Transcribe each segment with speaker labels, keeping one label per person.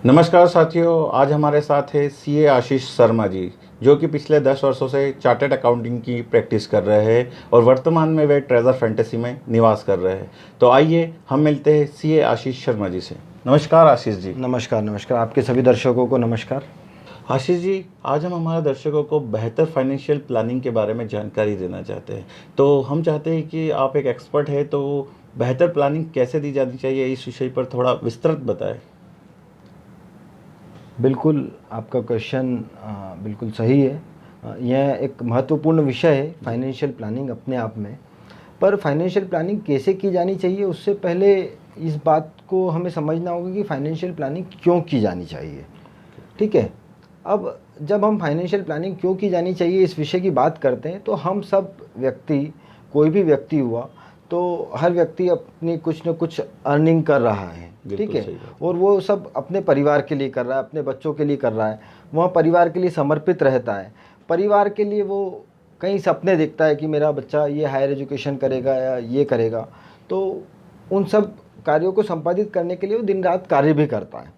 Speaker 1: नमस्कार साथियों, आज हमारे साथ है सीए आशीष शर्मा जी, जो कि पिछले 10 वर्षों से चार्टर्ड अकाउंटिंग की प्रैक्टिस कर रहे हैं और वर्तमान में वे ट्रेजर फैंटेसी में निवास कर रहे हैं। तो आइए हम मिलते हैं सीए आशीष शर्मा जी से। नमस्कार आशीष जी।
Speaker 2: नमस्कार नमस्कार, आपके सभी दर्शकों को नमस्कार।
Speaker 1: आशीष जी, आज हम हमारे दर्शकों को बेहतर फाइनेंशियल प्लानिंग के बारे में जानकारी देना चाहते हैं। तो हम चाहते हैं कि आप एक एक्सपर्ट हैं, तो बेहतर प्लानिंग कैसे दी जानी चाहिए, इस विषय पर थोड़ा विस्तृत बताएं।
Speaker 2: बिल्कुल, आपका क्वेश्चन बिल्कुल सही है। यह एक महत्वपूर्ण विषय है फाइनेंशियल प्लानिंग अपने आप में। पर फाइनेंशियल प्लानिंग कैसे की जानी चाहिए, उससे पहले इस बात को हमें समझना होगा कि फाइनेंशियल प्लानिंग क्यों की जानी चाहिए। ठीक है, अब जब हम फाइनेंशियल प्लानिंग क्यों की जानी चाहिए इस विषय की बात करते हैं, तो हम सब व्यक्ति, कोई भी व्यक्ति हुआ, तो हर व्यक्ति अपनी कुछ न कुछ अर्निंग कर रहा है। ठीक है, और वो सब अपने परिवार के लिए कर रहा है, अपने बच्चों के लिए कर रहा है, वह परिवार के लिए समर्पित रहता है। परिवार के लिए वो कई सपने देखता है कि मेरा बच्चा ये हायर एजुकेशन करेगा या ये करेगा, तो उन सब कार्यों को संपादित करने के लिए वो दिन रात कार्य भी करता है।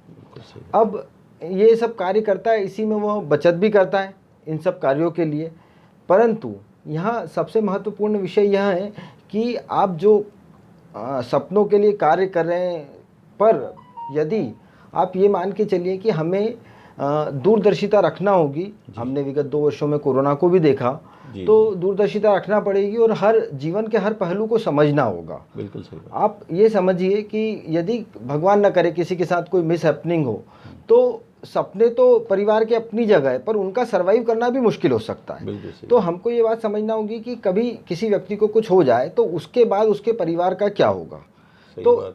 Speaker 2: अब ये सब कार्य करता है, इसी में वह बचत भी करता है इन सब कार्यों के लिए। परंतु यहाँ सबसे महत्वपूर्ण विषय यह है कि आप जो सपनों के लिए कार्य कर रहे हैं, पर यदि आप ये मान के चलिए कि हमें दूरदर्शिता रखना होगी। हमने विगत 2 वर्षों में कोरोना को भी देखा, तो दूरदर्शिता रखना पड़ेगी और हर जीवन के हर पहलू को समझना होगा।
Speaker 1: बिल्कुल सही।
Speaker 2: आप ये समझिए कि यदि भगवान न करे किसी के साथ कोई मिस हैपनिंग हो, तो सपने तो परिवार के अपनी जगह है, पर उनका सर्वाइव करना भी मुश्किल हो सकता है। तो हमको ये बात समझना होगी कि कभी किसी व्यक्ति को कुछ हो जाए तो उसके बाद उसके परिवार का क्या होगा। तो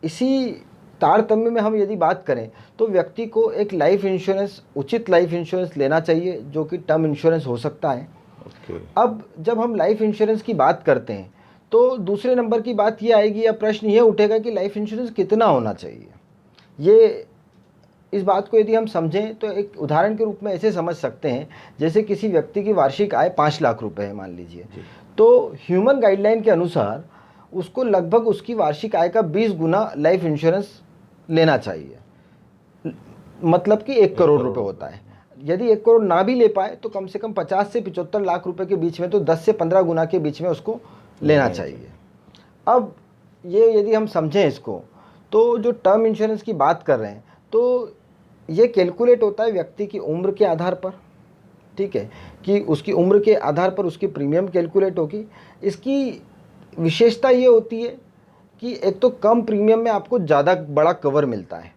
Speaker 2: इसी तारतम्य में हम यदि बात करें तो व्यक्ति को एक लाइफ इंश्योरेंस, उचित लाइफ इंश्योरेंस लेना चाहिए, जो कि टर्म इंश्योरेंस हो सकता है। अब जब हम लाइफ इंश्योरेंस की बात करते हैं तो दूसरे नंबर की बात ये आएगी या प्रश्न ये उठेगा कि लाइफ इंश्योरेंस कितना होना चाहिए। ये इस बात को यदि हम समझें तो एक उदाहरण के रूप में ऐसे समझ सकते हैं, जैसे किसी व्यक्ति की वार्षिक आय 5 लाख रुपए है मान लीजिए, तो ह्यूमन गाइडलाइन के अनुसार उसको लगभग उसकी वार्षिक आय का 20 गुना लाइफ इंश्योरेंस लेना चाहिए। मतलब कि 1 करोड़ रुपए होता है। यदि 1 करोड़ ना भी ले पाए तो कम से कम 50 से 75 लाख रुपए के बीच में, तो 10 से 15 गुना के बीच में उसको लेना चाहिए। अब ये यदि हम समझें इसको, तो जो टर्म इंश्योरेंस की बात कर रहे हैं, तो ये कैलकुलेट होता है व्यक्ति की उम्र के आधार पर। ठीक है, कि उसकी उम्र के आधार पर उसकी प्रीमियम कैलकुलेट होगी। इसकी विशेषता ये होती है कि एक तो कम प्रीमियम में आपको ज़्यादा बड़ा कवर मिलता है।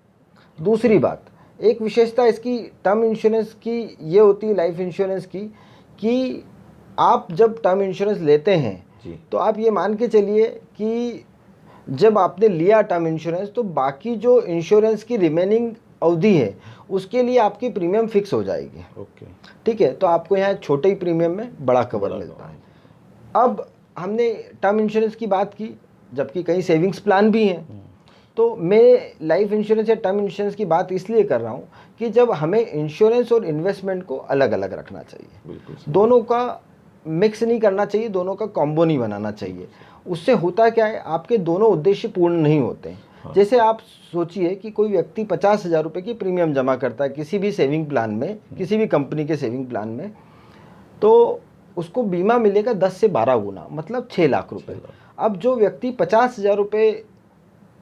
Speaker 2: दूसरी बात, एक विशेषता इसकी टर्म इंश्योरेंस की ये होती है, लाइफ इंश्योरेंस की, कि आप जब टर्म इंश्योरेंस लेते हैं तो आप ये मान के चलिए कि जब आपने लिया टर्म इंश्योरेंस, तो बाकी जो इंश्योरेंस की रिमेनिंग अवधि है उसके लिए आपकी प्रीमियम फिक्स हो जाएगी। ठीक है, तो आपको यहाँ छोटे ही प्रीमियम में बड़ा कवर मिलता है। अब हमने टर्म इंश्योरेंस की बात की, जबकि कई सेविंग्स प्लान भी हैं। तो मैं लाइफ इंश्योरेंस या टर्म इंश्योरेंस की बात इसलिए कर रहा हूँ कि जब हमें इंश्योरेंस और इन्वेस्टमेंट को अलग अलग रखना चाहिए, दोनों का मिक्स नहीं करना चाहिए, दोनों का कॉम्बो नहीं बनाना चाहिए। उससे होता क्या है, आपके दोनों उद्देश्य पूर्ण नहीं होते हैं। जैसे आप सोचिए कि कोई व्यक्ति 50,000 रुपये की प्रीमियम जमा करता है किसी भी सेविंग प्लान में, किसी भी कंपनी के सेविंग प्लान में, तो उसको बीमा मिलेगा 10 से 12 गुना, मतलब 6 लाख रुपए। अब जो व्यक्ति 50,000 रुपये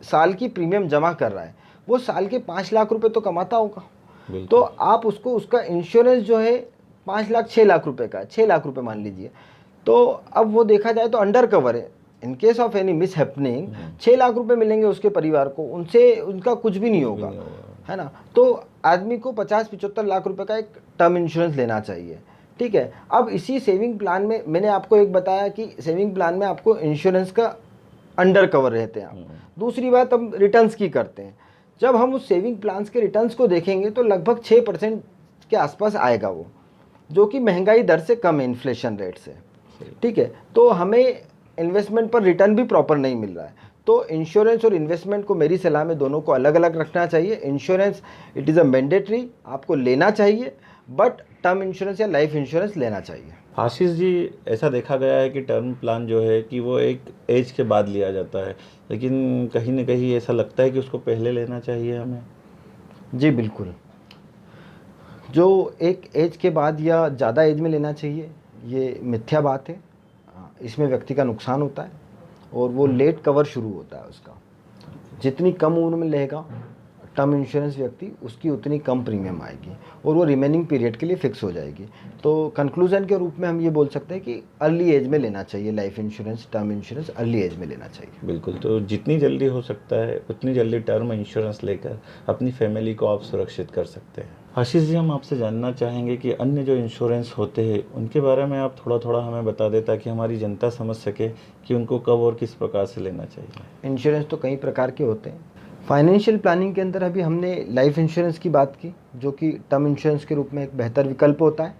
Speaker 2: साल की प्रीमियम जमा कर रहा है, वो साल के 5 लाख रुपए तो कमाता होगा। तो आप उसको, उसका इंश्योरेंस जो है 5 लाख 6 लाख रुपए का, 6 लाख रुपए मान लीजिए, तो अब वो देखा जाए तो अंडर कवर है। In case of any miss happening 6 lakh रुपए मिलेंगे उसके परिवार को, उनसे उनका कुछ भी नहीं होगा, है ना। तो आदमी को 50-75 लाख रुपए का एक टर्म इंश्योरेंस लेना चाहिए। ठीक है, अब इसी सेविंग प्लान में मैंने आपको एक बताया कि सेविंग प्लान में आपको इंश्योरेंस का अंडर कवर रहते हैं आप। दूसरी बात, हम रिटर्न्स की करते हैं। जब हम उस सेविंग प्लान्स के रिटर्न्स को देखेंगे तो लगभग 6% के आसपास आएगा वो, जो कि महंगाई दर से कम है, इन्फ्लेशन रेट से। ठीक है, तो हमें इन्वेस्टमेंट पर रिटर्न भी प्रॉपर नहीं मिल रहा है। तो इंश्योरेंस और इन्वेस्टमेंट को मेरी सलाह में दोनों को अलग अलग रखना चाहिए। Insurance it is a mandatory, आपको लेना चाहिए, बट टर्म इंश्योरेंस या लाइफ इंश्योरेंस लेना चाहिए।
Speaker 1: आशीष जी, ऐसा देखा गया है कि टर्म प्लान जो है कि वो एक एज के बाद लिया जाता है, लेकिन कहीं ना कहीं ऐसा लगता है कि उसको पहले लेना चाहिए हमें।
Speaker 2: जी बिल्कुल। जो एक एज के बाद या ज़्यादा एज में लेना चाहिए, ये मिथ्या बात है। इसमें व्यक्ति का नुकसान होता है और वो लेट कवर शुरू होता है उसका। जितनी कम उम्र में लेगा टर्म इंश्योरेंस व्यक्ति, उसकी उतनी कम प्रीमियम आएगी और वो रिमेनिंग पीरियड के लिए फिक्स हो जाएगी। तो कंक्लूजन के रूप में हम ये बोल सकते हैं कि अर्ली एज में लेना चाहिए life insurance, term insurance early age में लेना चाहिए।
Speaker 1: बिल्कुल, तो जितनी जल्दी हो सकता है उतनी जल्दी टर्म इंश्योरेंस लेकर अपनी फैमिली को आप सुरक्षित कर सकते हैं। आशीष जी, हम आपसे जानना चाहेंगे कि अन्य जो इंश्योरेंस होते हैं उनके बारे में आप थोड़ा थोड़ा हमें बता दें ताकि हमारी जनता समझ सके कि उनको कब और किस प्रकार से लेना चाहिए।
Speaker 2: इंश्योरेंस तो कई प्रकार के होते हैं। फाइनेंशियल प्लानिंग के अंदर अभी हमने लाइफ इंश्योरेंस की बात की, जो कि टर्म इंश्योरेंस के रूप में एक बेहतर विकल्प होता है।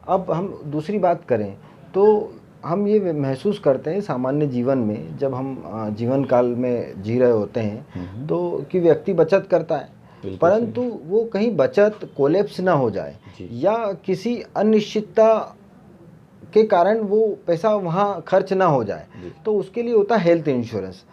Speaker 2: अब हम दूसरी बात करें तो हम ये महसूस करते हैं सामान्य जीवन में, जब हम जीवन काल में जी रहे होते हैं तो कि व्यक्ति बचत करता है, परंतु वो कहीं बचत कोलैप्स ना हो जाए या किसी अनिश्चितता के कारण वो पैसा वहाँ खर्च ना हो जाए, तो उसके लिए होता है हेल्थ इंश्योरेंस।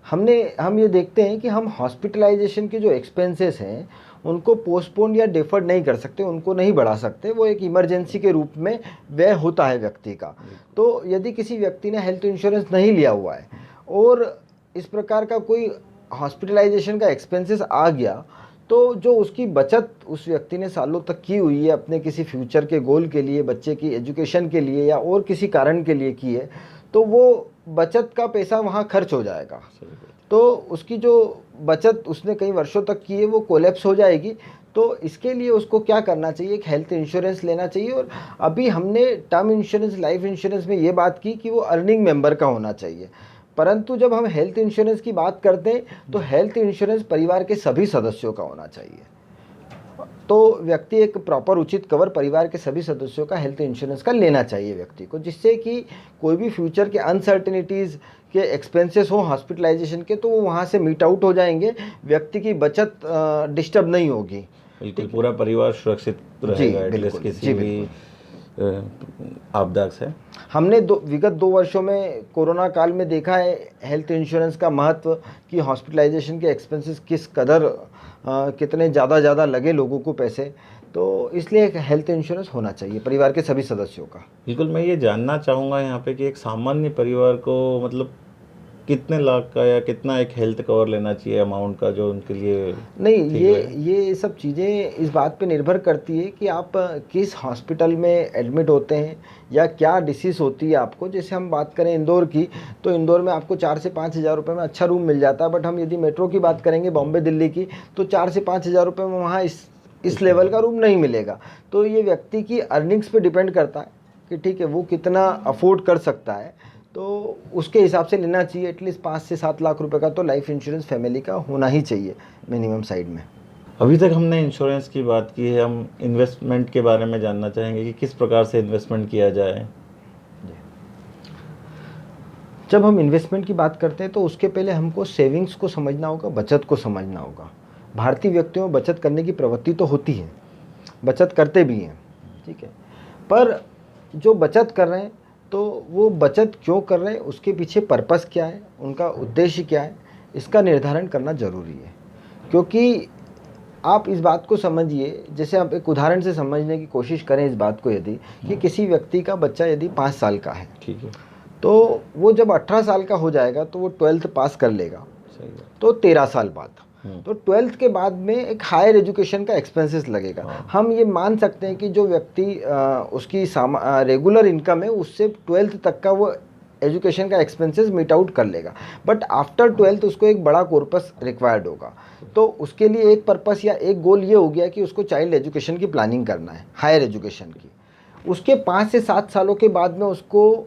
Speaker 2: हम ये देखते हैं कि हम हॉस्पिटलाइजेशन के जो एक्सपेंसेस हैं उनको पोस्टपोन या डिफर्ड नहीं कर सकते, उनको नहीं बढ़ा सकते। वो एक इमरजेंसी के रूप में व्यय होता है व्यक्ति का। तो यदि किसी व्यक्ति ने हेल्थ इंश्योरेंस नहीं लिया हुआ है और इस प्रकार का कोई हॉस्पिटलाइजेशन का एक्सपेंसेस आ गया, तो जो उसकी बचत उस व्यक्ति ने सालों तक की हुई है अपने किसी फ्यूचर के गोल के लिए, बच्चे की एजुकेशन के लिए या और किसी कारण के लिए की है, तो वो बचत का पैसा वहाँ खर्च हो जाएगा। तो उसकी जो बचत उसने कई वर्षों तक की है वो कोलैप्स हो जाएगी। तो इसके लिए उसको क्या करना चाहिए, एक हेल्थ इंश्योरेंस लेना चाहिए। और अभी हमने टर्म इंश्योरेंस, लाइफ इंश्योरेंस में ये बात की कि वो अर्निंग मेंबर का होना चाहिए, परंतु जब हम हेल्थ इंश्योरेंस की बात करते हैं तो हेल्थ इंश्योरेंस परिवार के सभी सदस्यों का होना चाहिए। तो व्यक्ति एक प्रॉपर उचित कवर परिवार के सभी सदस्यों का हेल्थ इंश्योरेंस का लेना चाहिए व्यक्ति को, जिससे कि कोई भी फ्यूचर के अनसर्टेनिटीज़ के एक्सपेंसेस हो हॉस्पिटलाइजेशन के, तो वो वहाँ से मीट आउट हो जाएंगे, व्यक्ति की बचत डिस्टर्ब नहीं होगी।
Speaker 1: बिल्कुल, पूरा परिवार सुरक्षित रहेगा एटलीस्ट किसी भी आपदा से।
Speaker 2: हमने विगत 2 वर्षों में कोरोना काल में देखा है हेल्थ इंश्योरेंस का महत्व, कि हॉस्पिटलाइजेशन के एक्सपेंसेस किस कदर कितने ज़्यादा लगे लोगों को पैसे। तो इसलिए एक हेल्थ इंश्योरेंस होना चाहिए परिवार के सभी सदस्यों का।
Speaker 1: बिल्कुल, मैं ये जानना चाहूँगा यहाँ पे कि एक सामान्य परिवार को मतलब कितने लाख का या कितना एक हेल्थ कवर लेना चाहिए अमाउंट का जो उनके लिए
Speaker 2: नहीं, ये सब चीज़ें इस बात पे निर्भर करती है कि आप किस हॉस्पिटल में एडमिट होते हैं या क्या डिसीज़ होती है आपको। जैसे हम बात करें इंदौर की, तो इंदौर में आपको 4 से 5 हज़ार रुपये में अच्छा रूम मिल जाता है। बट हम यदि मेट्रो की बात करेंगे, बॉम्बे दिल्ली की, तो 4 से 5 हज़ार रुपये में वहाँ इस लेवल का रूम नहीं मिलेगा। तो ये व्यक्ति की अर्निंग्स पे डिपेंड करता है कि ठीक है वो कितना अफोर्ड कर सकता है, तो उसके हिसाब से लेना चाहिए। एटलीस्ट 5 से 7 लाख रुपए का तो लाइफ इंश्योरेंस फैमिली का होना ही चाहिए मिनिमम साइड में।
Speaker 1: अभी तक हमने इंश्योरेंस की बात की है, हम इन्वेस्टमेंट के बारे में जानना चाहेंगे कि किस प्रकार से इन्वेस्टमेंट किया जाए।
Speaker 2: जब हम इन्वेस्टमेंट की बात करते हैं तो उसके पहले हमको सेविंग्स को समझना होगा, बचत को समझना होगा। भारतीय व्यक्तियों में बचत करने की प्रवृत्ति तो होती है, बचत करते भी हैं, ठीक है, पर जो बचत कर रहे हैं तो वो बचत क्यों कर रहे हैं, उसके पीछे पर्पस क्या है, उनका उद्देश्य क्या है, इसका निर्धारण करना ज़रूरी है। क्योंकि आप इस बात को समझिए, जैसे आप एक उदाहरण से समझने की कोशिश करें इस बात को, यदि कि किसी व्यक्ति का बच्चा यदि 5 साल का है,
Speaker 1: ठीक है,
Speaker 2: तो वो जब 18 साल का हो जाएगा तो वो 12th पास कर लेगा, तो 13 साल बाद, तो 12th के बाद में एक हायर एजुकेशन का एक्सपेंसेस लगेगा। हम ये मान सकते हैं कि जो व्यक्ति उसकी रेगुलर इनकम है उससे 12th तक का वो एजुकेशन का एक्सपेंसेस मीट आउट कर लेगा। बट आफ्टर 12th उसको एक बड़ा कॉर्पस रिक्वायर्ड होगा, तो उसके लिए एक पर्पस या एक गोल ये हो गया कि उसको चाइल्ड एजुकेशन की प्लानिंग करना है, हायर एजुकेशन की। उसके 5 से 7 सालों के बाद में उसको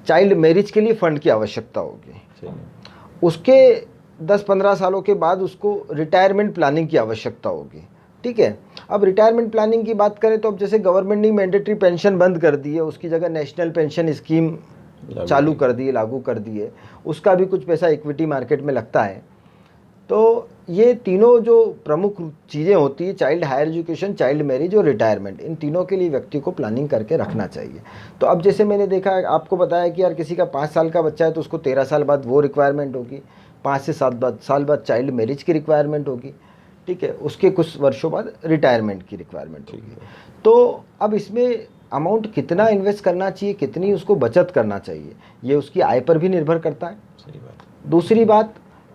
Speaker 2: चाइल्ड मैरिज के लिए फ़ंड की आवश्यकता होगी। उसके 10-15 सालों के बाद उसको रिटायरमेंट प्लानिंग की आवश्यकता होगी, ठीक है। अब रिटायरमेंट प्लानिंग की बात करें तो अब जैसे गवर्नमेंट ने मैंडेटरी पेंशन बंद कर दी है, उसकी जगह नेशनल पेंशन स्कीम चालू कर दी है, लागू कर दी है, उसका भी कुछ पैसा इक्विटी मार्केट में लगता है। तो ये तीनों जो प्रमुख चीज़ें होती है, child higher education, child marriage और रिटायरमेंट, इन तीनों के लिए व्यक्ति को प्लानिंग करके रखना चाहिए। तो अब जैसे मैंने देखा, आपको बताया कि यार किसी का 5 साल का बच्चा है तो उसको 13 साल बाद वो रिक्वायरमेंट होगी, 5 से 7 साल बाद चाइल्ड मैरिज की रिक्वायरमेंट होगी, ठीक है, उसके कुछ वर्षों बाद रिटायरमेंट की रिक्वायरमेंट होगी। तो अब इसमें अमाउंट कितना इन्वेस्ट करना चाहिए, कितनी उसको बचत करना चाहिए, ये उसकी आय पर भी निर्भर करता है।
Speaker 1: सही बात।
Speaker 2: दूसरी बात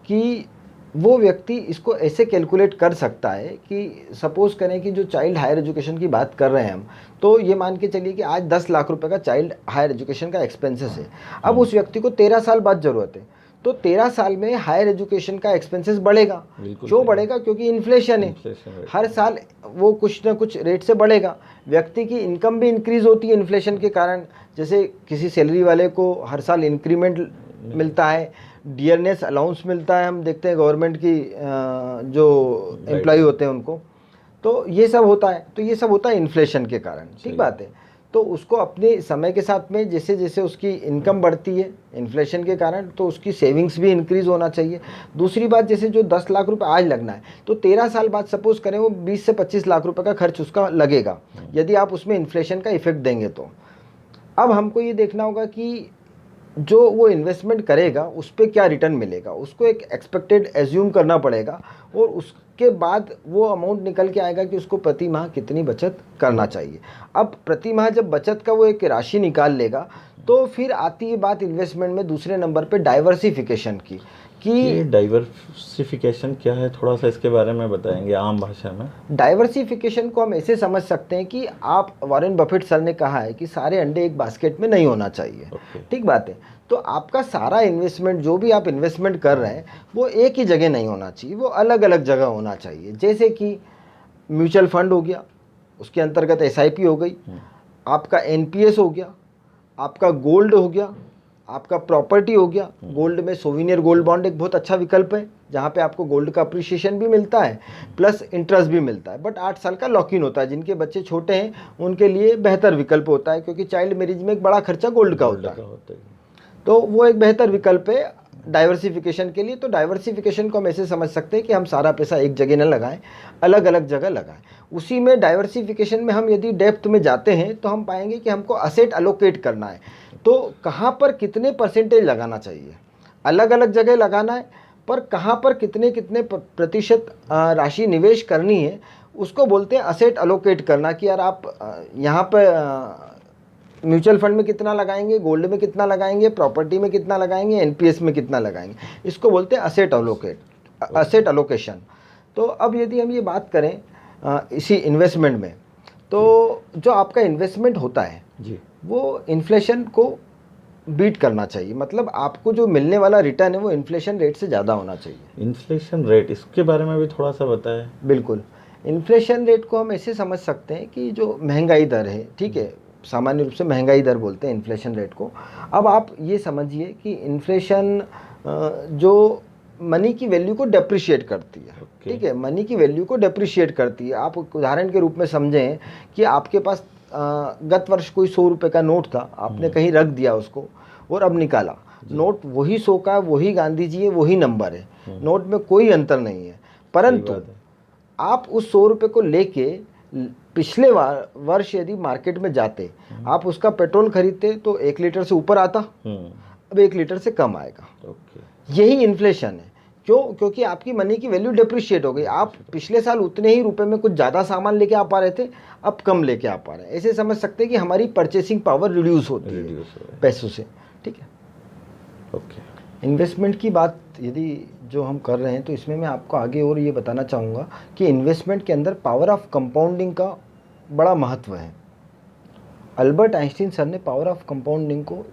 Speaker 2: कि वो व्यक्ति इसको ऐसे कैलकुलेट कर सकता है कि सपोज़ करें कि जो चाइल्ड हायर एजुकेशन की बात कर रहे हैं हम, तो ये मान के चलिए कि आज 10 लाख रुपए का चाइल्ड हायर एजुकेशन का एक्सपेंसेस है। अब उस व्यक्ति को 13 साल बाद ज़रूरत है, तो 13 साल में हायर एजुकेशन का एक्सपेंसेस बढ़ेगा। क्यों बढ़ेगा? क्योंकि इन्फ्लेशन है, हर साल वो कुछ ना कुछ रेट से बढ़ेगा। व्यक्ति की इनकम भी इंक्रीज़ होती है इन्फ्लेशन के कारण, जैसे किसी सैलरी वाले को हर साल इंक्रीमेंट मिलता है, डियरनेस अलाउंस मिलता है, हम देखते हैं गवर्नमेंट की जो एम्प्लॉय होते हैं उनको, तो ये सब होता है। तो ये सब होता है इन्फ्लेशन के कारण, ठीक बात है। तो उसको अपने समय के साथ में जैसे जैसे उसकी इनकम बढ़ती है इन्फ्लेशन के कारण, तो उसकी सेविंग्स भी इंक्रीज़ होना चाहिए। दूसरी बात, जैसे जो 10 लाख रुपए आज लगना है, तो 13 साल बाद सपोज़ करें वो 20 से 25 लाख रुपए का खर्च उसका लगेगा, यदि आप उसमें इन्फ्लेशन का इफेक्ट देंगे तो। अब हमको ये देखना होगा कि जो वो इन्वेस्टमेंट करेगा उस पर क्या रिटर्न मिलेगा, उसको एक एक्सपेक्टेड एज्यूम करना पड़ेगा, और उसके बाद वो अमाउंट निकल के आएगा कि उसको प्रति माह कितनी बचत करना चाहिए। अब प्रति माह जब बचत का वो एक राशि निकाल लेगा, तो फिर आती है बात इन्वेस्टमेंट में दूसरे नंबर पे डाइवर्सिफिकेशन की, कि
Speaker 1: ये डाइवर्सिफिकेशन क्या है, थोड़ा सा इसके बारे में बताएंगे आम भाषा में।
Speaker 2: डाइवर्सिफिकेशन को हम ऐसे समझ सकते हैं कि आप, वॉरेन बफेट सर ने कहा है कि सारे अंडे एक बास्केट में नहीं होना चाहिए। ठीक बात है। तो आपका सारा इन्वेस्टमेंट, जो भी आप इन्वेस्टमेंट कर रहे हैं, वो एक ही जगह नहीं होना चाहिए, वो अलग अलग जगह होना चाहिए। जैसे कि म्यूचुअल फंड हो गया, उसके अंतर्गत SIP हो गई, आपका NPS हो गया, आपका गोल्ड हो गया, आपका प्रॉपर्टी हो गया। गोल्ड में सोविनियर गोल्ड बॉन्ड एक बहुत अच्छा विकल्प है, जहाँ पे आपको गोल्ड का अप्रिशिएशन भी मिलता है प्लस इंटरेस्ट भी मिलता है, बट 8 साल का लॉक इन होता है। जिनके बच्चे छोटे हैं उनके लिए बेहतर विकल्प होता है, क्योंकि चाइल्ड मैरिज में एक बड़ा खर्चा गोल्ड का होता है, तो वो एक बेहतर विकल्प है डाइवर्सिफिकेशन के लिए। तो डाइवर्सिफिकेशन को हम ऐसे समझ सकते हैं कि हम सारा पैसा एक जगह न लगाएं, अलग अलग जगह लगाएं। उसी में डाइवर्सिफिकेशन में हम यदि डेप्थ में जाते हैं तो हम पाएंगे कि हमको असेट अलोकेट करना है, तो कहाँ पर कितने परसेंटेज लगाना चाहिए, अलग अलग जगह लगाना है, पर कहाँ पर कितने कितने प्रतिशत राशि निवेश करनी है, उसको बोलते हैं असेट अलोकेट करना। कि यार आप यहाँ पर म्यूचुअल फंड में कितना लगाएंगे, गोल्ड में कितना लगाएंगे, प्रॉपर्टी में कितना लगाएंगे, NPS में कितना लगाएंगे, इसको बोलते हैं असेट अलोकेशन। तो अब यदि हम ये बात करें इसी इन्वेस्टमेंट में, तो जो आपका इन्वेस्टमेंट होता है जी, वो इन्फ्लेशन को बीट करना चाहिए। मतलब आपको जो मिलने वाला रिटर्न है वो इन्फ्लेशन रेट से ज़्यादा होना चाहिए।
Speaker 1: इन्फ्लेशन रेट, इसके बारे में भी थोड़ा सा बताएं।
Speaker 2: बिल्कुल, इन्फ्लेशन रेट को हम ऐसे समझ सकते हैं कि जो महंगाई दर है, ठीक है, सामान्य रूप से महंगाई दर बोलते हैं इन्फ्लेशन रेट को। अब आप ये समझिए कि इन्फ्लेशन जो मनी की वैल्यू को डेप्रिशिएट करती है, ठीक है, मनी की वैल्यू को डेप्रिशिएट करती है। आप उदाहरण के रूप में समझें कि आपके पास गत वर्ष कोई 100 रुपये का नोट था, आपने कहीं रख दिया उसको और अब निकाला, नोट वही 100 का, वही गांधी जी है, वही नंबर है, नोट में कोई अंतर नहीं है, परंतु आप उस 100 रुपये को लेके पिछले वर्ष यदि मार्केट में जाते, आप उसका पेट्रोल खरीदते तो 1 लीटर से ऊपर आता, अब 1 लीटर से कम आएगा। यही इन्फ्लेशन है। क्यों? क्योंकि आपकी मनी की वैल्यू डिप्रिशिएट हो गई। आप पिछले साल उतने ही रुपए में कुछ ज़्यादा सामान लेके आ पा रहे थे, अब कम लेके आ पा रहे हैं। ऐसे समझ सकते हैं कि हमारी परचेसिंग पावर रिड्यूस होती है पैसों से, ठीक है। ओके, इन्वेस्टमेंट की बात यदि जो हम कर रहे हैं, तो इसमें मैं आपको आगे और ये बताना चाहूँगा कि इन्वेस्टमेंट के अंदर पावर ऑफ कंपाउंडिंग का बड़ा महत्व है। अल्बर्ट आइंस्टीन सर ने पावर ऑफ कंपाउंडिंग को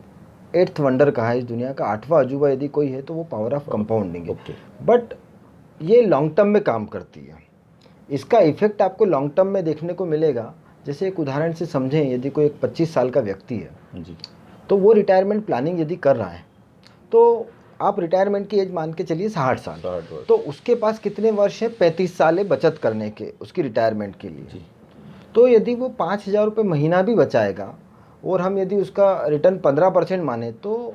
Speaker 2: 8th वंडर कहा है इस दुनिया का, 8वां अजूबा यदि कोई है तो वो पावर ऑफ कंपाउंडिंग है। बट ये लॉन्ग टर्म में काम करती है, इसका इफेक्ट आपको लॉन्ग टर्म में देखने को मिलेगा। जैसे एक उदाहरण से समझें, यदि कोई एक 25 साल का व्यक्ति है जी, तो वो रिटायरमेंट प्लानिंग यदि कर रहा है, तो आप रिटायरमेंट की एज मान के चलिए 60 साल, तो उसके पास कितने वर्ष है? 35 साल है बचत करने के उसकी रिटायरमेंट के लिए जी। तो यदि वो 5,000 रुपये महीना भी बचाएगा और हम यदि उसका रिटर्न 15% माने, तो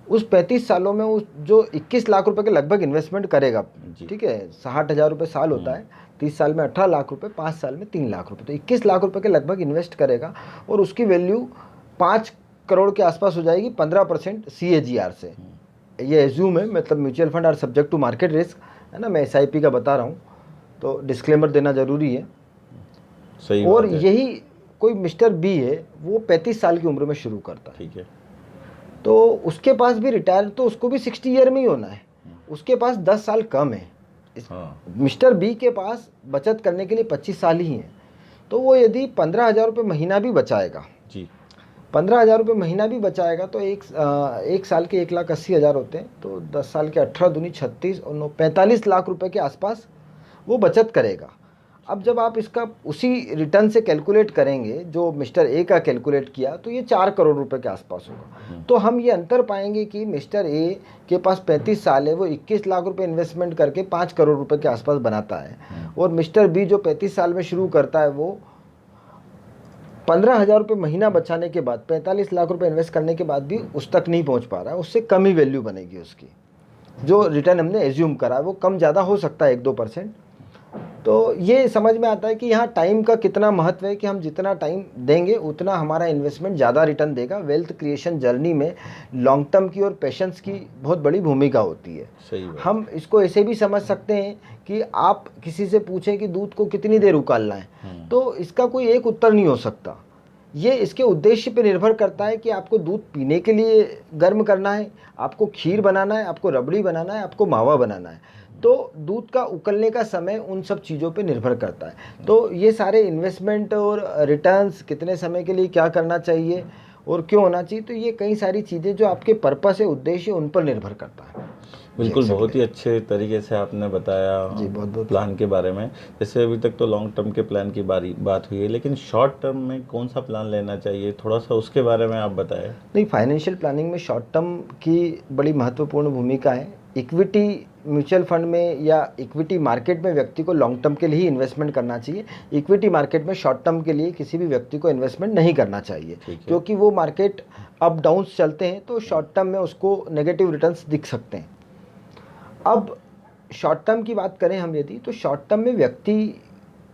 Speaker 2: उस 35 सालों में उस जो 21 लाख रुपए के लगभग इन्वेस्टमेंट करेगा, ठीक है, 60,000 रुपये साल होता है, 30 साल में 18 लाख रुपए, 5 साल में 3 लाख रुपए, तो 21 लाख रुपए के लगभग इन्वेस्ट करेगा और उसकी वैल्यू 5 करोड़ के आसपास हो जाएगी 15% CAGR से। ये एज्यूम है, मतलब mutual fund are subject to market risk, है ना, मैं SIP का बता रहा हूँ। तो डिस्क्लेमर देना ज़रूरी है।
Speaker 1: सही
Speaker 2: और
Speaker 1: बात है।
Speaker 2: यही कोई मिस्टर बी है, वो 35 साल की उम्र में शुरू करता है,
Speaker 1: ठीक है।
Speaker 2: तो उसके पास भी रिटायर तो उसको भी 60 ईयर में ही होना है, उसके पास 10 साल कम है।
Speaker 1: हाँ।
Speaker 2: मिस्टर बी के पास बचत करने के लिए 25 साल ही हैं, तो वो यदि 15,000 रुपये महीना भी बचाएगा
Speaker 1: जी।
Speaker 2: 15,000 रुपये महीना भी बचाएगा तो एक साल के 1,80,000 होते हैं, तो 10 साल के 18 दूनी 36 और 9 45 लाख रुपए के आसपास वो बचत करेगा। अब जब आप इसका उसी रिटर्न से कैलकुलेट करेंगे जो मिस्टर ए का कैलकुलेट किया, तो ये 4 करोड़ रुपए के आसपास होगा। तो हम ये अंतर पाएंगे कि मिस्टर ए के पास 35 साल है, वो 21 लाख रुपए इन्वेस्टमेंट करके 5 करोड़ रुपए के आसपास बनाता है, और मिस्टर बी जो 35 साल में शुरू करता है वो 15,000 रुपये महीना बचाने के बाद 45 लाख रुपए इन्वेस्ट करने के बाद भी उस तक नहीं पहुंच पा रहा है, उससे कम ही वैल्यू बनेगी उसकी। जो रिटर्न हमने एज्यूम करा है वो कम ज़्यादा हो सकता है 1-2%। तो ये समझ में आता है कि यहाँ टाइम का कितना महत्व है, कि हम जितना टाइम देंगे उतना हमारा इन्वेस्टमेंट ज़्यादा रिटर्न देगा। वेल्थ क्रिएशन जर्नी में लॉन्ग टर्म की और पेशेंस की बहुत बड़ी भूमिका होती है।
Speaker 1: सही बात।
Speaker 2: हम इसको ऐसे भी समझ सकते हैं कि आप किसी से पूछें कि दूध को कितनी देर उबालना है, तो इसका कोई एक उत्तर नहीं हो सकता। ये इसके उद्देश्य पे निर्भर करता है कि आपको दूध पीने के लिए गर्म करना है, आपको खीर बनाना है, आपको रबड़ी बनाना है, आपको मावा बनाना है। तो दूध का उकलने का समय उन सब चीज़ों पे निर्भर करता है। तो ये सारे इन्वेस्टमेंट और रिटर्न्स कितने समय के लिए क्या करना चाहिए और क्यों होना चाहिए, तो ये कई सारी चीज़ें जो आपके पर्पस है, उद्देश्य, उन पर निर्भर करता है।
Speaker 1: बिल्कुल, बहुत ही अच्छे तरीके से आपने बताया
Speaker 2: जी, बहुत बहुत
Speaker 1: प्लान के बारे में। जैसे अभी तक तो लॉन्ग टर्म के प्लान की बात हुई है, लेकिन शॉर्ट टर्म में कौन सा प्लान लेना चाहिए, थोड़ा सा उसके बारे में आप बताएं।
Speaker 2: नहीं, फाइनेंशियल प्लानिंग में शॉर्ट टर्म की बड़ी महत्वपूर्ण भूमिका है। इक्विटी म्यूचुअल फंड में या इक्विटी मार्केट में व्यक्ति को लॉन्ग टर्म के लिए ही इन्वेस्टमेंट करना चाहिए। इक्विटी मार्केट में शॉर्ट टर्म के लिए किसी भी व्यक्ति को इन्वेस्टमेंट नहीं करना चाहिए, क्योंकि वो मार्केट अप डाउन्स चलते हैं, तो शॉर्ट टर्म में उसको नेगेटिव रिटर्न्स दिख सकते हैं। अब शॉर्ट टर्म की बात करें हम यदि, तो शॉर्ट टर्म में व्यक्ति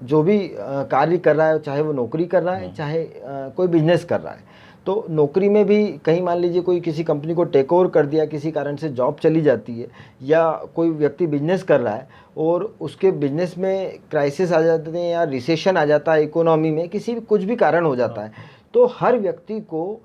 Speaker 2: जो भी कार्य कर रहा है, चाहे वो नौकरी कर रहा है, चाहे कोई बिजनेस कर रहा है, तो नौकरी में भी कहीं मान लीजिए कोई किसी कंपनी को टेक ओवर कर दिया, किसी कारण से जॉब चली जाती है, या कोई व्यक्ति बिजनेस कर रहा है और उसके बिजनेस में क्राइसिस आ जाते हैं या रिसेशन आ जाता है इकोनॉमी में, किसी भी कुछ भी कारण हो जाता है, तो हर व्यक्ति को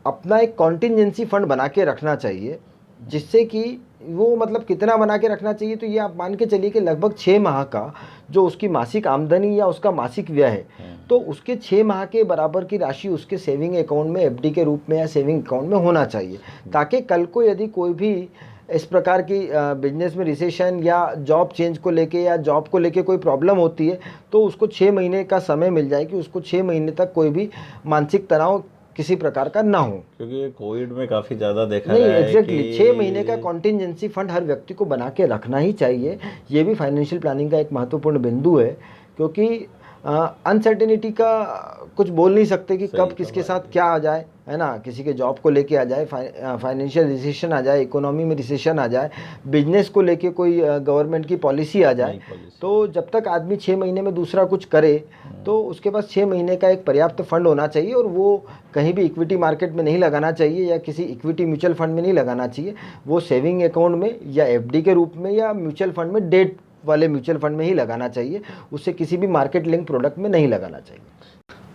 Speaker 2: अपना एक कॉन्टिजेंसी फंड बना के रखना चाहिए, जिससे कि वो मतलब कितना बना के रखना चाहिए, तो ये आप मान के चलिए कि लगभग 6 माह का जो उसकी मासिक आमदनी या उसका मासिक व्यय है, तो उसके 6 माह के बराबर की राशि उसके सेविंग अकाउंट में एफडी के रूप में या सेविंग अकाउंट में होना चाहिए, ताकि कल को यदि कोई भी इस प्रकार की बिजनेस में रिसेशन या जॉब चेंज को लेके या जॉब को लेके कोई प्रॉब्लम होती है, तो उसको 6 महीने का समय मिल जाए कि उसको 6 महीने तक कोई भी मानसिक तनाव किसी प्रकार का ना हो।
Speaker 1: क्योंकि ये कोविड में काफ़ी ज़्यादा देखा
Speaker 2: नहीं,
Speaker 1: गया है
Speaker 2: एग्जैक्टली
Speaker 1: कि
Speaker 2: 6 महीने का कॉन्टिजेंसी फंड हर व्यक्ति को बना के रखना ही चाहिए। ये भी फाइनेंशियल प्लानिंग का एक महत्वपूर्ण बिंदु है, क्योंकि अनसर्टेनिटी का कुछ बोल नहीं सकते कि कब किसके साथ क्या आ जाए, है ना। किसी के जॉब को लेके आ जाए, फाइनेंशियल रिसेशन आ जाए, इकोनॉमी में रिसेशन आ जाए, बिजनेस को लेके कोई गवर्नमेंट की पॉलिसी आ जाए, तो जब तक आदमी 6 महीने में दूसरा कुछ करे, तो उसके पास 6 महीने का एक पर्याप्त फंड होना चाहिए, और वो कहीं भी इक्विटी मार्केट में नहीं लगाना चाहिए या किसी इक्विटी म्यूचुअल फंड में नहीं लगाना चाहिए। वो सेविंग अकाउंट में या एफडी के रूप में या म्यूचुअल फंड में, डेट वाले म्यूचुअल फंड में ही लगाना चाहिए, उससे किसी भी मार्केट लिंक प्रोडक्ट में नहीं लगाना चाहिए।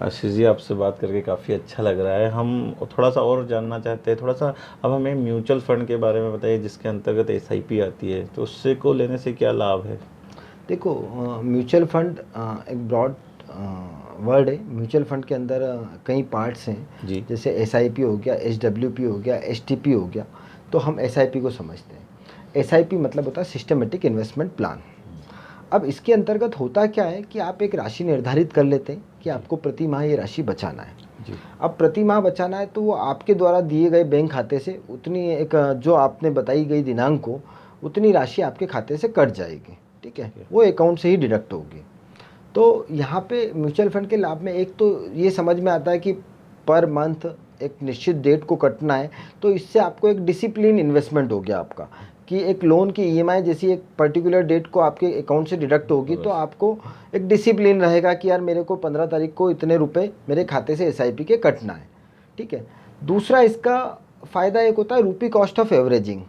Speaker 1: आशीष जी, आपसे बात करके काफ़ी अच्छा लग रहा है। हम थोड़ा सा और जानना चाहते हैं, थोड़ा सा अब हमें म्यूचुअल फंड के बारे में बताइए, जिसके अंतर्गत एसआईपी आती है, तो उससे को लेने से क्या लाभ है।
Speaker 2: देखो, म्यूचुअल फंड एक ब्रॉड वर्ड है। म्यूचुअल फंड के अंदर कई पार्ट्स हैं जी, जैसे एसआईपी हो गया, एसडब्ल्यूपी हो गया, एसटीपी हो गया। तो हम एसआईपी को समझते हैं। एसआईपी मतलब होता है सिस्टमेटिक इन्वेस्टमेंट प्लान। अब इसके अंतर्गत होता क्या है कि आप एक राशि निर्धारित कर लेते हैं कि आपको प्रति माह ये राशि बचाना है जी। अब प्रति माह बचाना है, तो वो आपके द्वारा दिए गए बैंक खाते से उतनी एक जो आपने बताई गई दिनांक को, उतनी राशि आपके खाते से कट जाएगी, ठीक है, वो अकाउंट से ही डिडक्ट होगी। तो यहाँ पे म्यूचुअल फंड के लाभ में एक तो ये समझ में आता है कि पर मंथ एक निश्चित डेट को कटना है, तो इससे आपको एक डिसिप्लिन इन्वेस्टमेंट हो गया आपका, कि एक लोन की ईएमआई जैसी एक पर्टिकुलर डेट को आपके अकाउंट से डिडक्ट होगी, तो आपको एक डिसिप्लिन रहेगा कि यार मेरे को 15 तारीख को इतने रुपए मेरे खाते से एसआईपी के कटना है, ठीक है। दूसरा इसका फ़ायदा एक होता है रूपी कॉस्ट ऑफ एवरेजिंग,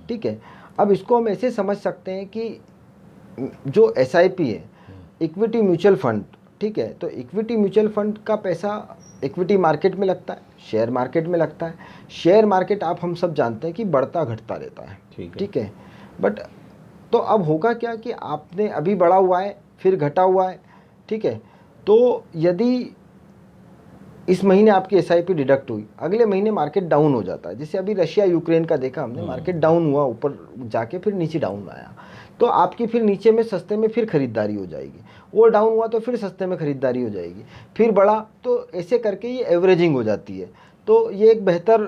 Speaker 2: ठीक है। अब इसको हम ऐसे समझ सकते हैं कि जो एसआईपी है इक्विटी म्यूचुअल फंड, ठीक है, तो इक्विटी म्यूचुअल फंड का पैसा इक्विटी मार्केट में लगता है, शेयर मार्केट में लगता है। शेयर मार्केट आप हम सब जानते हैं कि बढ़ता घटता रहता है, ठीक है। बट तो अब होगा क्या कि आपने अभी बढ़ा हुआ है फिर घटा हुआ है, ठीक है। तो यदि इस महीने आपकी एसआईपी डिडक्ट हुई, अगले महीने मार्केट डाउन हो जाता है, जैसे अभी रशिया यूक्रेन का देखा हमने, मार्केट डाउन हुआ, ऊपर जाके फिर नीचे डाउन आया, तो आपकी फिर नीचे में सस्ते में फिर खरीदारी हो जाएगी, वो डाउन हुआ तो फिर सस्ते में खरीदारी हो जाएगी, फिर बढ़ा, तो ऐसे करके ये एवरेजिंग हो जाती है। तो ये एक बेहतर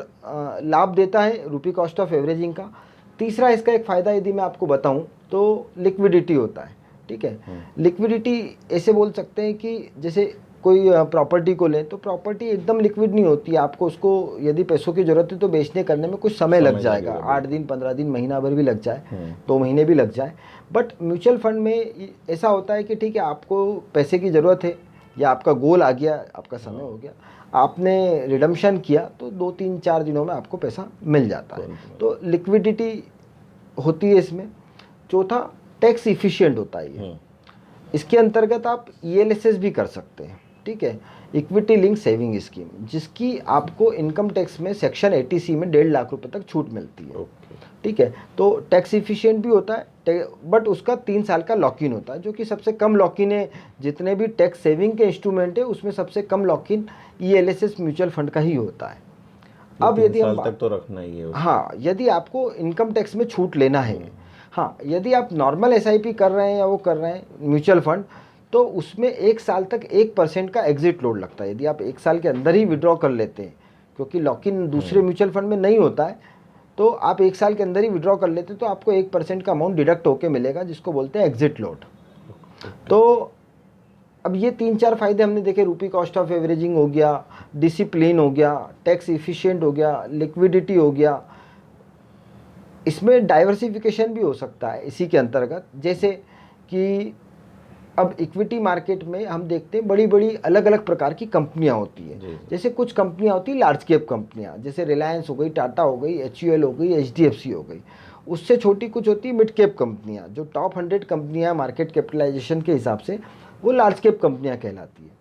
Speaker 2: लाभ देता है रुपी कॉस्ट ऑफ एवरेजिंग का। तीसरा इसका एक फ़ायदा यदि मैं आपको बताऊं तो लिक्विडिटी होता है, ठीक है। लिक्विडिटी ऐसे बोल सकते हैं कि जैसे कोई प्रॉपर्टी को लें तो प्रॉपर्टी एकदम लिक्विड नहीं होती है, आपको उसको यदि पैसों की ज़रूरत है तो बेचने करने में कुछ समय लग जाएगा, 8 दिन 15 दिन महीना भर भी लग जाए, 2 महीने भी लग जाए। बट म्यूचुअल फंड में ऐसा होता है कि ठीक है, आपको पैसे की ज़रूरत है या आपका गोल आ गया, आपका समय हो गया, आपने रिडम्पशन किया तो 2-3-4 दिनों में आपको पैसा मिल जाता है, तो लिक्विडिटी होती है इसमें। चौथा, टैक्स इफिशिएंट होता है ये, इसके अंतर्गत आप ईएलएसएस भी कर सकते हैं, ठीक है, इक्विटी लिंक सेविंग स्कीम, जिसकी आपको इनकम टैक्स में सेक्शन 80C में 1.5 लाख रुपए तक छूट मिलती है, ठीक है। तो टैक्स इफिशिएंट भी होता है, बट उसका 3 साल का लॉक इन होता है, जो कि सबसे कम लॉक इन है। जितने भी टैक्स सेविंग के इंस्ट्रूमेंट है उसमें सबसे कम lock in ELSS mutual fund का ही होता है। अब यदि हम
Speaker 1: तक तो रखना ही है,
Speaker 2: हाँ, यदि आपको इनकम टैक्स में छूट लेना है, हाँ, यदि आप नॉर्मल एसआईपी कर रहे हैं या वो कर रहे हैं म्यूचुअल फंड, तो उसमें 1 साल तक 1% का एग्जिट लोड लगता है। यदि आप 1 साल के अंदर ही विड्रॉ कर लेते हैं, क्योंकि लॉक इन दूसरे म्यूचुअल फंड में नहीं होता है, तो आप 1 साल के अंदर ही विड्रॉ कर लेते हैं तो आपको 1% का अमाउंट डिडक्ट होकर मिलेगा, जिसको बोलते हैं एग्जिट लोड। तो अब ये 3-4 फायदे हमने देखे, रुपी कॉस्ट ऑफ एवरेजिंग हो गया, डिसिप्लिन हो गया, टैक्स इफिशिएंट हो गया, लिक्विडिटी हो गया। इसमें डाइवर्सिफिकेशन भी हो सकता है इसी के अंतर्गत, जैसे कि अब इक्विटी मार्केट में हम देखते हैं बड़ी बड़ी अलग अलग प्रकार की कंपनियां होती हैं। जैसे कुछ कंपनियां होती हैं लार्ज कैप कंपनियां, जैसे रिलायंस हो गई, टाटा हो गई, HUL हो गई, HDFC हो गई। उससे छोटी कुछ होती है मिड कैप कंपनियां, जो टॉप 100 कंपनियां मार्केट कैपिटलाइजेशन के हिसाब से, वो लार्ज कैप कंपनियां कहलाती है।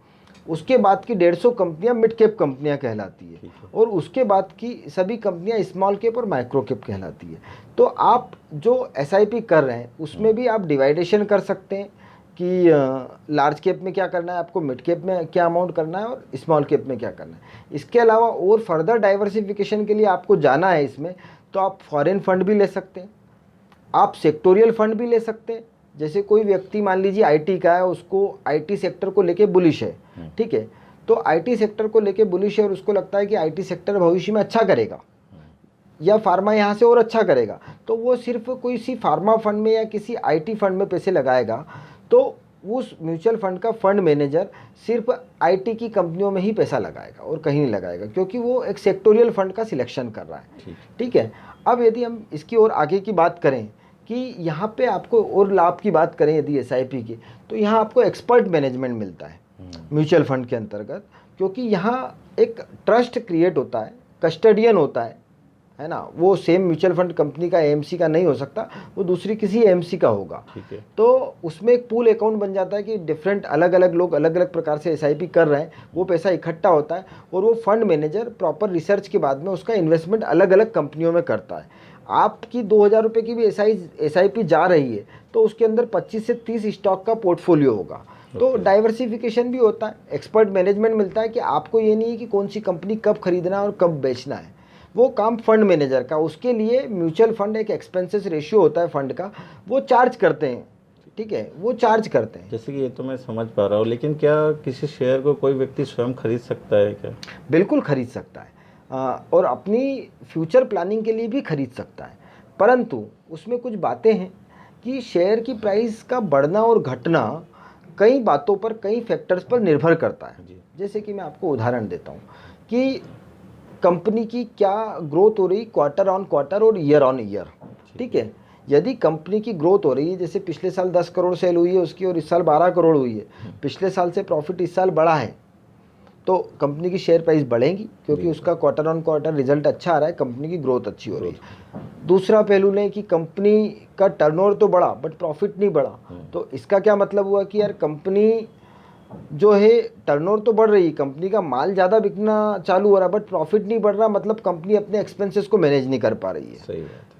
Speaker 2: उसके बाद की 150 कंपनियां मिड कैप कंपनियां कहलाती है, और उसके बाद की सभी कंपनियां स्मॉल कैप और माइक्रो कैप कहलाती है। तो आप जो SIP कर रहे हैं उसमें भी आप डिवाइडेशन कर सकते हैं कि लार्ज कैप में क्या करना है आपको, मिड कैप में क्या अमाउंट करना है, और स्मॉल कैप में क्या करना है। इसके अलावा और फर्दर डाइवर्सिफिकेशन के लिए आपको जाना है इसमें, तो आप फॉरेन फंड भी ले सकते हैं, आप सेक्टोरियल फंड भी ले सकते हैं। जैसे कोई व्यक्ति मान लीजिए IT का है, उसको IT सेक्टर को लेके बुलिश है, ठीक है, तो IT सेक्टर को लेके बुलिश है और उसको लगता है कि IT सेक्टर भविष्य में अच्छा करेगा या फार्मा यहाँ से और अच्छा करेगा, तो वो सिर्फ कोई सी फार्मा फंड में या किसी IT फंड में पैसे लगाएगा, तो उस म्यूचुअल फंड का फंड मैनेजर सिर्फ IT की कंपनियों में ही पैसा लगाएगा और कहीं नहीं लगाएगा, क्योंकि वो एक सेक्टोरियल फंड का सिलेक्शन कर रहा है, ठीक है। अब यदि हम इसकी और आगे की बात करें कि यहाँ पे आपको और लाभ की बात करें यदि SIP की, तो यहाँ आपको एक्सपर्ट मैनेजमेंट मिलता है म्यूचुअल फंड के अंतर्गत, क्योंकि यहाँ एक ट्रस्ट क्रिएट होता है, कस्टडियन होता है ना, वो सेम म्यूचुअल फंड कंपनी का AMC का नहीं हो सकता, वो दूसरी किसी AMC का होगा, तो उसमें एक पूल अकाउंट बन जाता है कि डिफरेंट अलग अलग लोग अलग अलग प्रकार से SIP कर रहे हैं, वो पैसा इकट्ठा होता है और वो फंड मैनेजर प्रॉपर रिसर्च के बाद में उसका इन्वेस्टमेंट अलग अलग कंपनियों में करता है। आपकी 2000 रुपये की भी SIP जा रही है तो उसके अंदर 25 से 30 स्टॉक का पोर्टफोलियो होगा, तो डाइवर्सिफिकेशन भी होता है, एक्सपर्ट मैनेजमेंट मिलता है कि आपको ये नहीं है कि कौन सी कंपनी कब खरीदना है और कब बेचना है, वो काम फंड मैनेजर का। उसके लिए म्यूचुअल फंड एक एक्सपेंसेस रेशियो होता है फंड का, वो चार्ज करते हैं, ठीक है, वो चार्ज करते हैं।
Speaker 1: जैसे कि ये तो मैं समझ पा रहा हूँ, लेकिन क्या किसी शेयर को कोई व्यक्ति स्वयं खरीद सकता है क्या?
Speaker 2: बिल्कुल खरीद सकता है, और अपनी फ्यूचर प्लानिंग के लिए भी खरीद सकता है, परंतु उसमें कुछ बातें हैं कि शेयर की प्राइस का बढ़ना और घटना कई बातों पर, कई फैक्टर्स पर निर्भर करता है। जैसे कि मैं आपको उदाहरण देता हूँ कि कंपनी की क्या ग्रोथ हो रही क्वार्टर ऑन क्वार्टर और ईयर ऑन ईयर, ठीक है। यदि कंपनी की ग्रोथ हो रही है, जैसे पिछले साल 10 करोड़ सेल हुई है उसकी और इस साल 12 करोड़ हुई है, पिछले साल से प्रॉफिट इस साल बढ़ा है, तो कंपनी की शेयर प्राइस बढ़ेगी, क्योंकि उसका क्वार्टर ऑन क्वार्टर रिजल्ट अच्छा आ रहा है, कंपनी की ग्रोथ अच्छी हो रही है। दूसरा पहलू लें कि कंपनी का टर्नओवर तो बढ़ा बट प्रॉफिट नहीं बढ़ा, तो इसका क्या मतलब हुआ कि यार कंपनी जो है टर्नओवर तो बढ़ रही है, कंपनी का माल ज़्यादा बिकना चालू हो रहा है बट प्रॉफिट नहीं बढ़ रहा, मतलब कंपनी अपने एक्सपेंसेस को मैनेज नहीं कर पा रही है।
Speaker 1: सही बात है।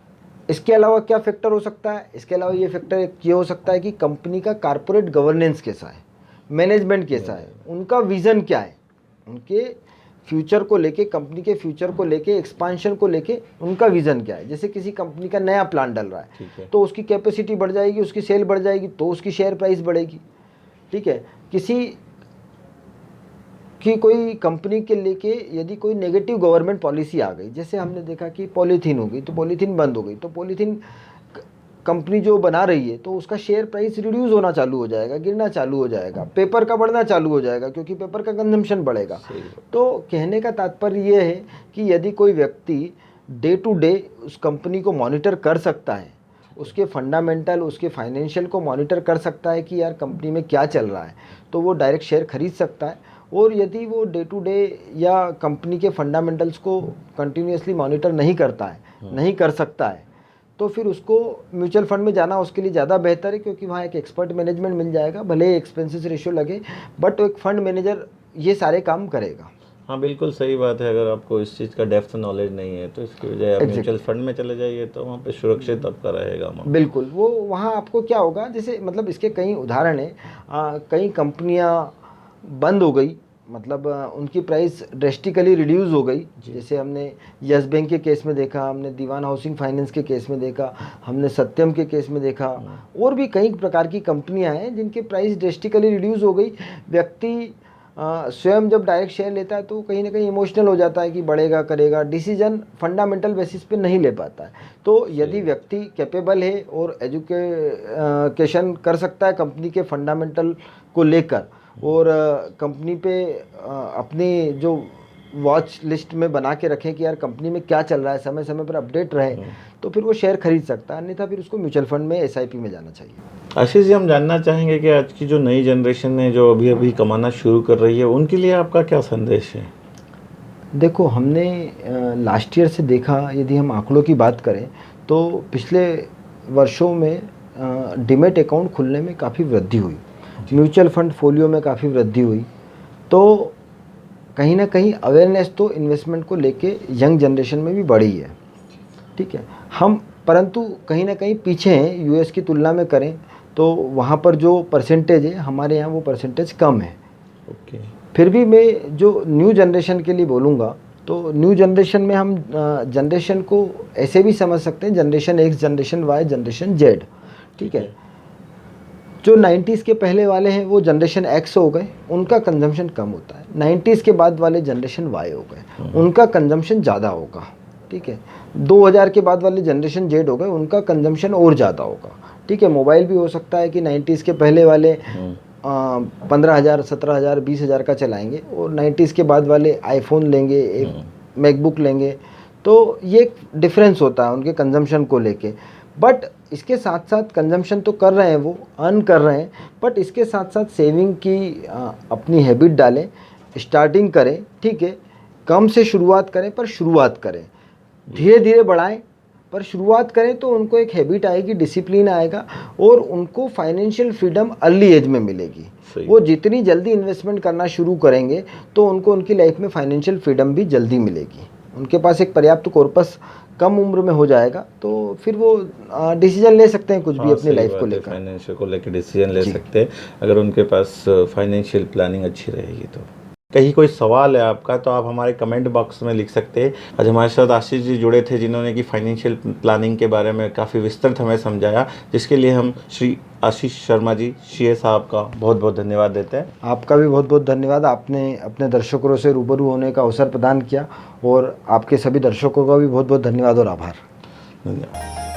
Speaker 2: इसके अलावा क्या फैक्टर हो सकता है? इसके अलावा ये फैक्टर ये हो सकता है कि कंपनी का कॉर्पोरेट गवर्नेंस कैसा है, मैनेजमेंट कैसा है, उनका विज़न क्या है, उनके फ्यूचर को लेके, कंपनी के फ्यूचर को लेके, एक्सपांशन को लेके उनका विज़न क्या है। जैसे किसी कंपनी का नया प्लान डल रहा है तो उसकी कैपेसिटी बढ़ जाएगी, उसकी सेल बढ़ जाएगी तो उसकी शेयर प्राइस बढ़ेगी, ठीक है। किसी कि कोई कंपनी के लेके यदि कोई नेगेटिव गवर्नमेंट पॉलिसी आ गई, जैसे हमने देखा कि पॉलीथीन हो गई तो पॉलीथीन बंद हो गई, तो पॉलीथीन कंपनी जो बना रही है तो उसका शेयर प्राइस रिड्यूस होना चालू हो जाएगा, गिरना चालू हो जाएगा, पेपर का बढ़ना चालू हो जाएगा क्योंकि पेपर का कंजम्पशन बढ़ेगा। तो कहने का तात्पर्य ये है कि यदि कोई व्यक्ति डे टू डे उस कंपनी को मॉनिटर कर सकता है, उसके फंडामेंटल, उसके फाइनेंशियल को मॉनिटर कर सकता है कि यार कंपनी में क्या चल रहा है, तो वो डायरेक्ट शेयर खरीद सकता है। और यदि वो डे टू डे या कंपनी के फंडामेंटल्स को कंटिन्यूसली मॉनिटर नहीं करता है, नहीं कर सकता है, तो फिर उसको म्यूचुअल फंड में जाना उसके लिए ज़्यादा बेहतर है, क्योंकि वहाँ एक एक्सपर्ट मैनेजमेंट मिल जाएगा, भले एक्सपेंसेस रेशियो लगे बट एक फंड मैनेजर ये सारे काम करेगा।
Speaker 1: हाँ बिल्कुल सही बात है। अगर आपको इस चीज़ का डेप्थ नॉलेज नहीं है तो इसकी बजाय आप म्यूचुअल फंड में चले जाइए तो वहाँ पे सुरक्षित आपका रहेगा।
Speaker 2: बिल्कुल, वो वहाँ आपको क्या होगा, जैसे मतलब इसके कई उदाहरण हैं, कई कंपनियाँ बंद हो गई, मतलब उनकी प्राइस ड्रेस्टिकली रिड्यूस हो गई। जैसे हमने यस बैंक के केस में देखा, हमने दीवान हाउसिंग फाइनेंस के केस में देखा, हमने सत्यम के केस में देखा, और भी कई प्रकार की कंपनियां हैं जिनकी प्राइस ड्रेस्टिकली रिड्यूस हो गई। व्यक्ति स्वयं जब डायरेक्ट शेयर लेता है तो कहीं ना कहीं इमोशनल हो जाता है कि बढ़ेगा करेगा, डिसीजन फंडामेंटल बेसिस पे नहीं ले पाता है। तो यदि व्यक्ति कैपेबल है और एजुकेशन कर सकता है कंपनी के फंडामेंटल को लेकर, और कंपनी पे अपनी जो वॉच लिस्ट में बना के रखें कि यार कंपनी में क्या चल रहा है, समय समय पर अपडेट रहे, तो फिर वो शेयर खरीद सकता है, अन्यथा फिर उसको म्यूचुअल फंड में SIP में जाना चाहिए।
Speaker 1: आशीष जी, हम जानना चाहेंगे कि आज की जो नई जनरेशन है जो अभी अभी कमाना शुरू कर रही है, उनके लिए आपका क्या संदेश है?
Speaker 2: देखो, हमने लास्ट ईयर से देखा, यदि हम आंकड़ों की बात करें तो पिछले वर्षों में डीमैट अकाउंट खुलने में काफ़ी वृद्धि हुई, म्यूचुअल फंड फोलियो में काफ़ी वृद्धि हुई। तो कहीं ना कहीं अवेयरनेस तो इन्वेस्टमेंट को लेके यंग जनरेशन में भी बढ़ी है, ठीक है। हम परंतु कहीं ना कहीं पीछे हैं, US की तुलना में करें तो वहाँ पर जो परसेंटेज है हमारे यहाँ वो परसेंटेज कम है।
Speaker 1: ओके।
Speaker 2: फिर भी मैं जो न्यू जनरेशन के लिए बोलूँगा, तो न्यू जनरेशन में हम जनरेशन को ऐसे भी समझ सकते हैं, generation X, generation Y, generation Z, ठीक है। जो 90s के पहले वाले हैं वो जनरेशन X हो गए, उनका कंजम्पशन कम होता है। 90s के बाद वाले जनरेशन Y हो गए, उनका कंजम्पशन ज़्यादा होगा, ठीक है। 2000 के बाद वाले जनरेशन Z हो गए, उनका कंजम्पशन और ज़्यादा होगा, ठीक है। मोबाइल भी हो सकता है कि 90s के पहले वाले 15,000, 17,000, 20,000 का चलाएंगे, और 90s के बाद वाले आईफोन लेंगे, एक मैकबुक लेंगे, तो ये डिफरेंस होता है उनके कंजम्पशन को लेके। बट इसके साथ साथ कंजम्पशन तो कर रहे हैं, वो अर्न कर रहे हैं, बट इसके साथ साथ सेविंग की अपनी हैबिट डालें, स्टार्टिंग करें, ठीक है। कम से शुरुआत करें, पर शुरुआत करें, धीरे धीरे बढ़ाएं, पर शुरुआत करें तो उनको एक हैबिट आएगी, डिसिप्लिन आएगा, और उनको फाइनेंशियल फ्रीडम अर्ली एज में मिलेगी। वो जितनी जल्दी इन्वेस्टमेंट करना शुरू करेंगे तो उनको उनकी लाइफ में फाइनेंशियल फ्रीडम भी जल्दी मिलेगी। उनके पास एक पर्याप्त कॉर्पस कम उम्र में हो जाएगा, तो फिर वो डिसीजन ले सकते हैं कुछ भी अपनी लाइफ को लेकर,
Speaker 1: फाइनेंशियल को लेकर डिसीजन ले सकते हैं अगर उनके पास फाइनेंशियल प्लानिंग अच्छी रहेगी। तो कहीं कोई सवाल है आपका तो आप हमारे कमेंट बॉक्स में लिख सकते हैं। आज हमारे साथ आशीष जी जुड़े थे जिन्होंने कि फाइनेंशियल प्लानिंग के बारे में काफ़ी विस्तृत हमें समझाया, जिसके लिए हम श्री आशीष शर्मा जी CA साहब का बहुत बहुत धन्यवाद देते हैं।
Speaker 2: आपका भी बहुत बहुत धन्यवाद, आपने अपने दर्शकों से रूबरू होने का अवसर प्रदान किया, और आपके सभी दर्शकों का भी बहुत बहुत धन्यवाद और आभार।
Speaker 1: धन्यवाद।